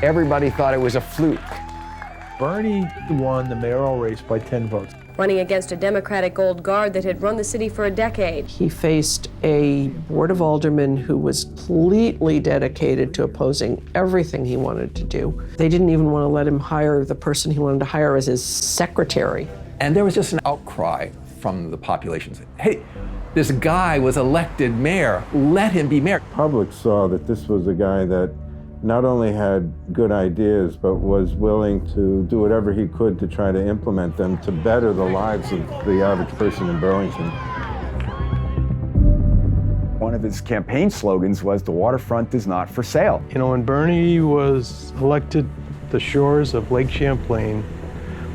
Everybody thought it was a fluke. Bernie won the mayoral race by 10 votes. Running against a Democratic old guard that had run the city for a decade. He faced a board of aldermen who was completely dedicated to opposing everything he wanted to do. They didn't even want to let him hire the person he wanted to hire as his secretary. And there was just an outcry from the population saying, hey, this guy was elected mayor, let him be mayor. The public saw that this was a guy that not only had good ideas, but was willing to do whatever he could to try to implement them to better the lives of the average person in Burlington. One of his campaign slogans was, "The waterfront is not for sale." You know, when Bernie was elected, the shores of Lake Champlain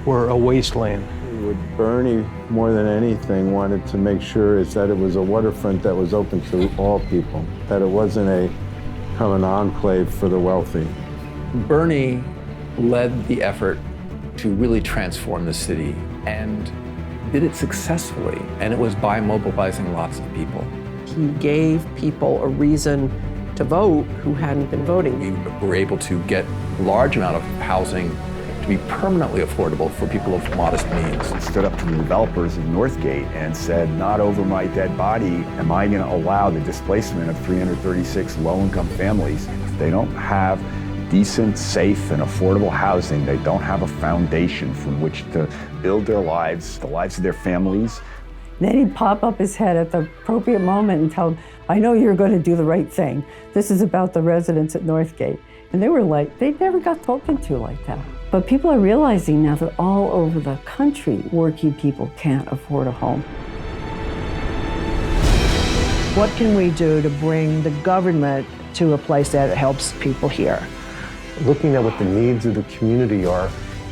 were a wasteland. What Bernie, more than anything, wanted to make sure is that it was a waterfront that was open to all people, that it wasn't a kind of an enclave for the wealthy. Bernie led the effort to really transform the city and did it successfully, and it was by mobilizing lots of people. He gave people a reason to vote who hadn't been voting. We were able to get a large amount of housing to be permanently affordable for people of modest means. Stood up to the developers of Northgate and said, "Not over my dead body am I going to allow the displacement of 336 low-income families. If they don't have decent, safe, and affordable housing, they don't have a foundation from which to build their lives, the lives of their families." Then he'd pop up his head at the appropriate moment and tell them, "I know you're going to do the right thing. This is about the residents at Northgate." And they were like, they never got spoken to like that. But people are realizing now that all over the country, working people can't afford a home. What can we do to bring the government to a place that helps people here? Looking at what the needs of the community are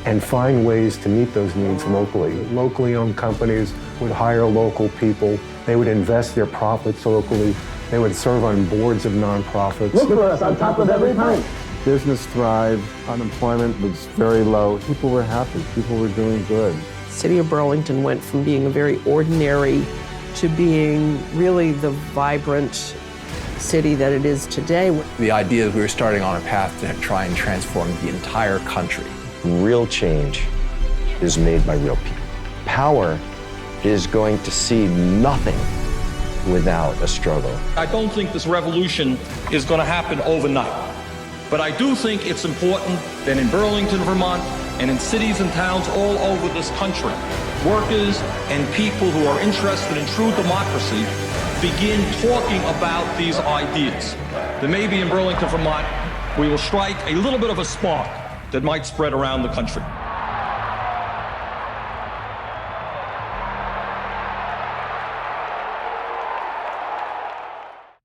and find ways to meet those needs locally. Locally owned companies would hire local people. They would invest their profits locally. They would serve on boards of nonprofits. Look for us on top of every pint. Business thrived, unemployment was very low. People were happy, people were doing good. The city of Burlington went from being a very ordinary to being really the vibrant city that it is today. The idea is we were starting on a path to try and transform the entire country. Real change is made by real people. Power is going to see nothing without a struggle. I don't think this revolution is going to happen overnight. But I do think it's important that in Burlington, Vermont, and in cities and towns all over this country, workers and people who are interested in true democracy begin talking about these ideas. That maybe in Burlington, Vermont, we will strike a little bit of a spark that might spread around the country.